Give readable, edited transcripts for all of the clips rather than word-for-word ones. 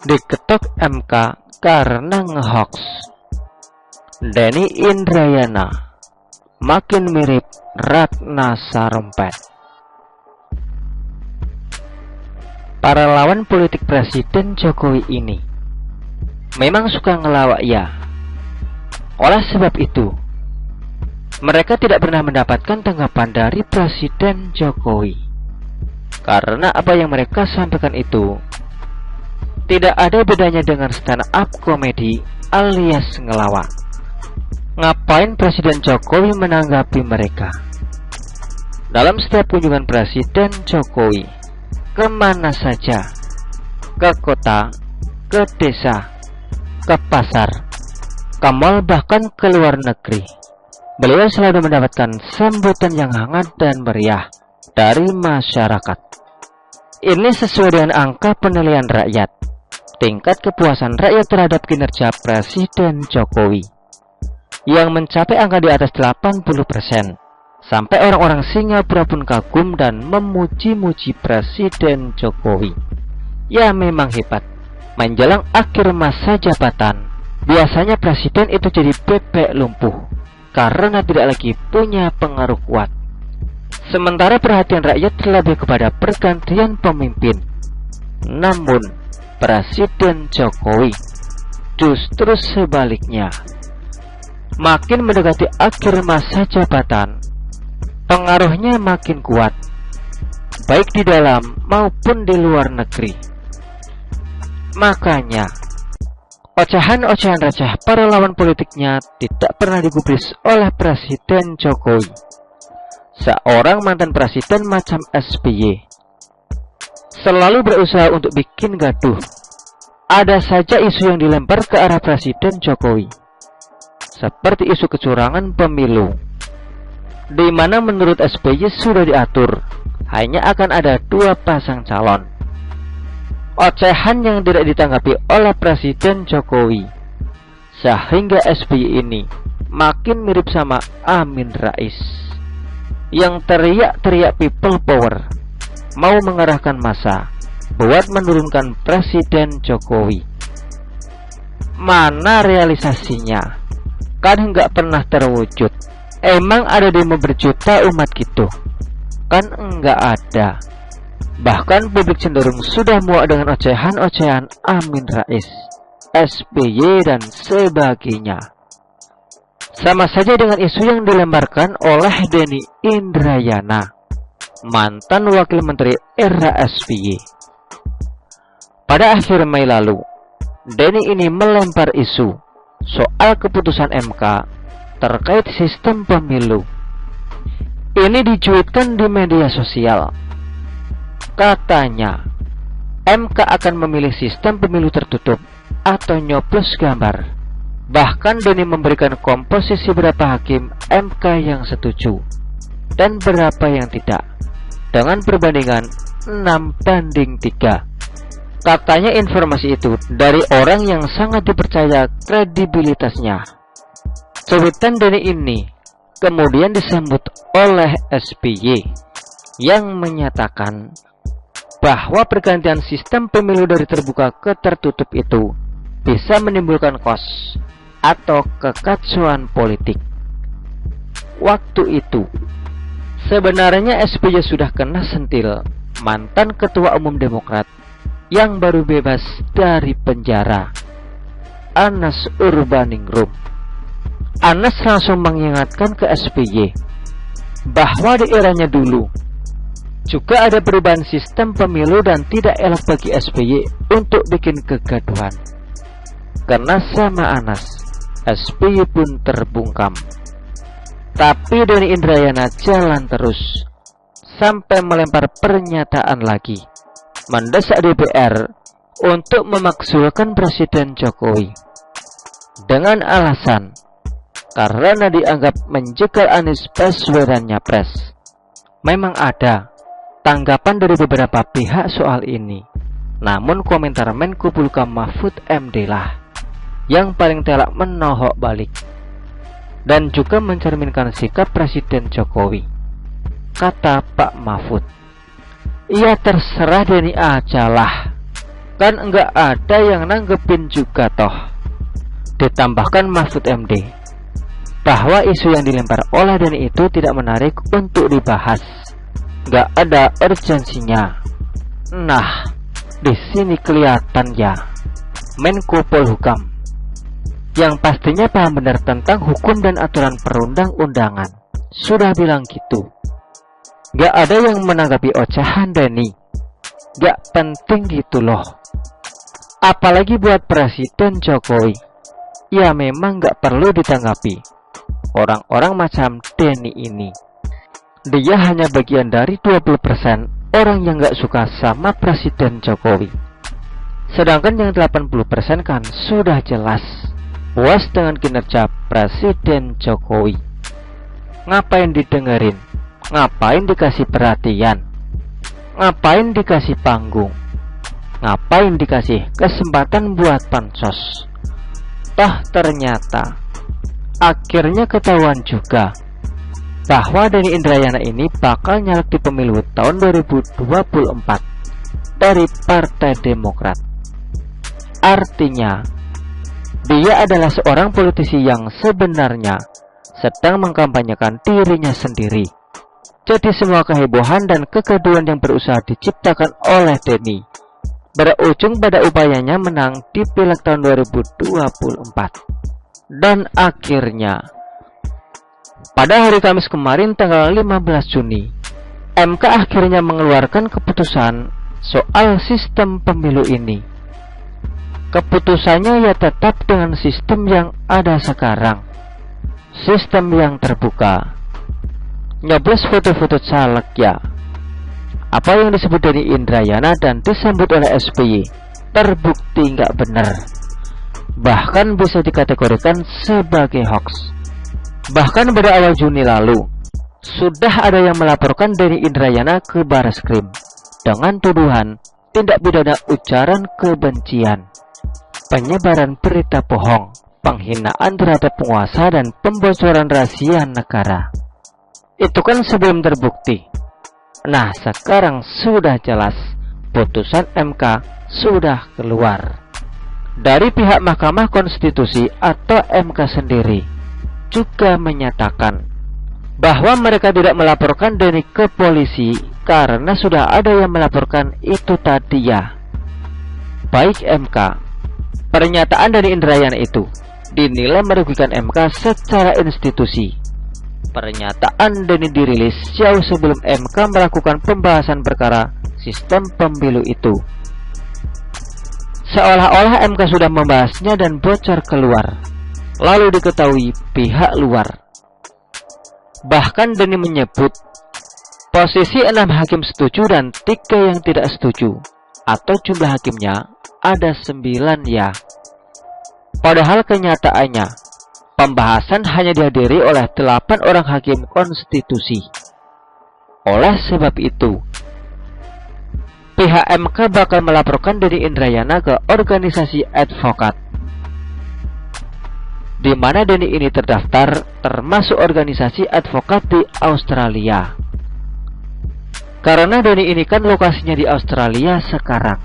Diketok MK karena ngehoax. Denny Indrayana makin mirip Ratna Sarumpait. Para lawan politik Presiden Jokowi ini memang suka ngelawak ya. Oleh sebab itu, mereka tidak pernah mendapatkan tanggapan dari Presiden Jokowi. Karena apa yang mereka sampaikan itu tidak ada bedanya dengan stand up komedi alias ngelawak. Ngapain Presiden Jokowi menanggapi mereka? Dalam setiap kunjungan Presiden Jokowi kemana saja, ke kota, ke desa, ke pasar, ke mal, bahkan ke luar negeri, beliau selalu mendapatkan sambutan yang hangat dan meriah dari masyarakat. Ini sesuai dengan angka penilaian rakyat, tingkat kepuasan rakyat terhadap kinerja Presiden Jokowi yang mencapai angka di atas 80%. Sampai orang-orang Singapura pun kagum dan memuji-muji Presiden Jokowi. Ya memang hebat. Menjelang akhir masa jabatan, biasanya presiden itu jadi bebek lumpuh karena tidak lagi punya pengaruh kuat. Sementara perhatian rakyat lebih kepada pergantian pemimpin. Namun Presiden Jokowi justru sebaliknya. Makin mendekati akhir masa jabatan, pengaruhnya makin kuat, baik di dalam maupun di luar negeri. Makanya, ocehan-ocehan receh para lawan politiknya tidak pernah digubris oleh Presiden Jokowi. Seorang mantan presiden macam SBY selalu berusaha untuk bikin gaduh. Ada saja isu yang dilempar ke arah Presiden Jokowi, seperti isu kecurangan pemilu, di mana menurut SBY sudah diatur hanya akan ada 2 pasang calon. Ocehan yang tidak ditanggapi oleh Presiden Jokowi, sehingga SBY ini makin mirip sama Amin Rais yang teriak-teriak people power, mau mengarahkan massa buat menurunkan Presiden Jokowi. Mana realisasinya? Kan nggak pernah terwujud. Emang ada demo berjuta umat gitu? Kan enggak ada. Bahkan publik cenderung sudah muak dengan ocehan-ocehan Amin Rais, SBY dan sebagainya. Sama saja dengan isu yang dilemparkan oleh Denny Indrayana, mantan wakil menteri era SBY. Pada akhir Mei lalu, Denny ini melempar isu soal keputusan MK terkait sistem pemilu. Ini dicuitkan di media sosial. Katanya, MK akan memilih sistem pemilu tertutup atau nyoblos gambar. Bahkan Denny memberikan komposisi berapa hakim MK yang setuju dan berapa yang tidak, dengan perbandingan 6:3. Katanya informasi itu dari orang yang sangat dipercaya kredibilitasnya. Cuitan Denny ini kemudian disambut oleh SBY yang menyatakan bahwa pergantian sistem pemilu dari terbuka ke tertutup itu bisa menimbulkan kos atau kekacauan politik. Waktu itu sebenarnya SBY sudah kena sentil mantan ketua umum Demokrat yang baru bebas dari penjara, Anas Urbaningrum. Anas langsung mengingatkan ke SBY bahwa di eranya dulu juga ada perubahan sistem pemilu dan tidak elok bagi SBY untuk bikin kegaduhan. Karena sama Anas, SBY pun terbungkam. Tapi Denny Indrayana jalan terus sampai melempar pernyataan lagi, mendesak DPR untuk memakzulkan Presiden Jokowi dengan alasan karena dianggap menjegal Anies Baswedan nyapres. Memang ada tanggapan dari beberapa pihak soal ini, namun komentar Menko Polhukam Mahfud MD lah yang paling telak menohok balik. dan juga mencerminkan sikap Presiden Jokowi. Kata Pak Mahfud, "Ya terserah Denny aja lah, kan enggak ada yang nanggepin juga toh." Ditambahkan Mahfud MD bahwa isu yang dilempar oleh Denny itu tidak menarik untuk dibahas, enggak ada urgensinya. Nah, di sini kelihatan ya Menko Polhukam yang pastinya paham benar tentang hukum dan aturan perundang-undangan sudah bilang gitu. Gak ada yang menanggapi ocehan Denny, gak penting gitu loh. Apalagi buat Presiden Jokowi, ya memang gak perlu ditanggapi orang-orang macam Denny ini. Dia hanya bagian dari 20% orang yang gak suka sama Presiden Jokowi. Sedangkan yang 80% kan sudah jelas puas dengan kinerja Presiden Jokowi. Ngapain didengerin? Ngapain dikasih perhatian? Ngapain dikasih panggung? Ngapain dikasih kesempatan buat pansos? Toh ternyata akhirnya ketahuan juga bahwa Denny Indrayana ini bakal nyalek di pemilu tahun 2024 dari Partai Demokrat. Artinya dia adalah seorang politisi yang sebenarnya sedang mengkampanyekan dirinya sendiri. Jadi semua kehebohan dan kegaduhan yang berusaha diciptakan oleh Denny berujung pada upayanya menang di Pileg tahun 2024. Dan akhirnya pada hari Kamis kemarin tanggal 15 Juni, MK akhirnya mengeluarkan keputusan soal sistem pemilu ini. Keputusannya ya tetap dengan sistem yang ada sekarang, sistem yang terbuka. Nyoblos foto-foto caleg ya. Apa yang disebut Denny Indrayana dan disambut oleh SBY terbukti nggak benar, bahkan bisa dikategorikan sebagai hoax. Bahkan pada awal Juni lalu sudah ada yang melaporkan Denny Indrayana ke Barreskrim dengan tuduhan tindak pidana ujaran kebencian, penyebaran berita bohong, penghinaan terhadap penguasa, dan pembocoran rahasia negara. Itu kan sebelum terbukti. Nah, sekarang sudah jelas, putusan MK sudah keluar. Dari pihak Mahkamah Konstitusi atau MK sendiri juga menyatakan bahwa mereka tidak melaporkan Denny ke polisi karena sudah ada yang melaporkan itu tadi ya. Baik MK, pernyataan dari Indrayana itu dinilai merugikan MK secara institusi. Pernyataan Denny dirilis jauh sebelum MK melakukan pembahasan perkara sistem pemilu itu. Seolah-olah MK sudah membahasnya dan bocor keluar, lalu diketahui pihak luar. Bahkan Denny menyebut posisi 6 hakim setuju dan 3 yang tidak setuju, atau jumlah hakimnya ada 9 ya. Padahal kenyataannya pembahasan hanya dihadiri oleh 8 orang hakim konstitusi. Oleh sebab itu, pihak MK bakal melaporkan Denny Indrayana ke organisasi advokat, di mana Denny ini terdaftar termasuk organisasi advokat di Australia. Karena Denny ini kan lokasinya di Australia sekarang,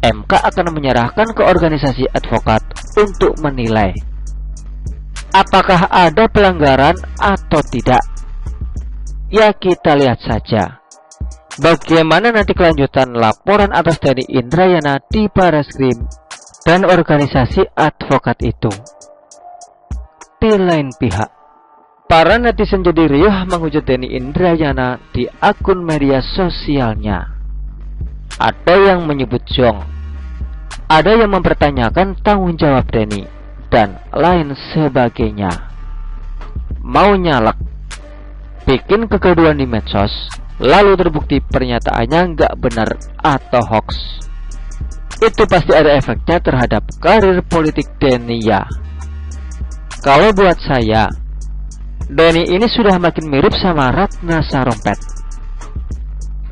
MK akan menyerahkan ke organisasi advokat untuk menilai apakah ada pelanggaran atau tidak. Ya, kita lihat saja bagaimana nanti kelanjutan laporan atas Denny Indrayana di Barreskrim dan organisasi advokat itu. Di lain pihak, para netizen jadi riuh menghujat Denny Indrayana di akun media sosialnya. Ada yang menyebut jong, ada yang mempertanyakan tanggung jawab Denny, dan lain sebagainya. Mau nyalek, bikin kegaduhan di medsos, lalu terbukti pernyataannya nggak benar atau hoax. Itu pasti ada efeknya terhadap karir politik Denny ya. Kalau buat saya, Denny ini sudah makin mirip sama Ratna Sarumpait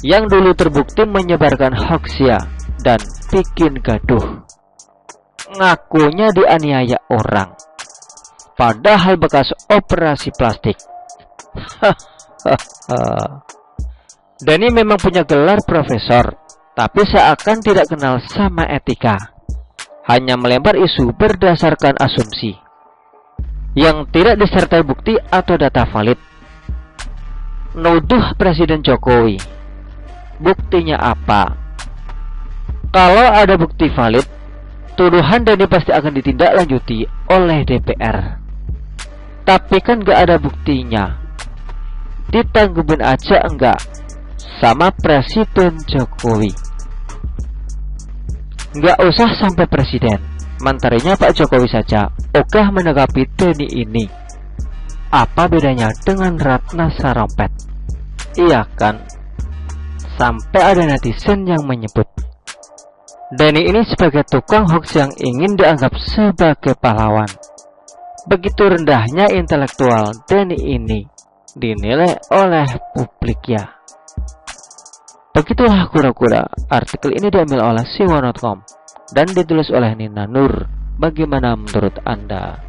yang dulu terbukti menyebarkan hoax ya dan bikin gaduh. Ngakunya dianiaya orang, padahal bekas operasi plastik. Denny memang punya gelar profesor, tapi seakan tidak kenal sama etika. Hanya melempar isu berdasarkan asumsi yang tidak disertai bukti atau data valid. Nuduh Presiden Jokowi. Buktinya apa? Kalau ada bukti valid, tuduhan Denny pasti akan ditindaklanjuti oleh DPR. Tapi kan gak ada buktinya. Ditanggumin aja enggak sama Presiden Jokowi. Nggak usah sampai presiden, menterinya Pak Jokowi saja ogah menanggapi Denny ini. Apa bedanya dengan Ratna Sarumpait? Iya kan? Sampai ada netizen yang menyebut Denny ini sebagai tukang hoax yang ingin dianggap sebagai pahlawan. Begitu rendahnya intelektual Denny ini dinilai oleh publik ya. Begitulah kura-kura. Artikel ini diambil oleh siwa.com dan ditulis oleh Nina Nur. Bagaimana menurut Anda?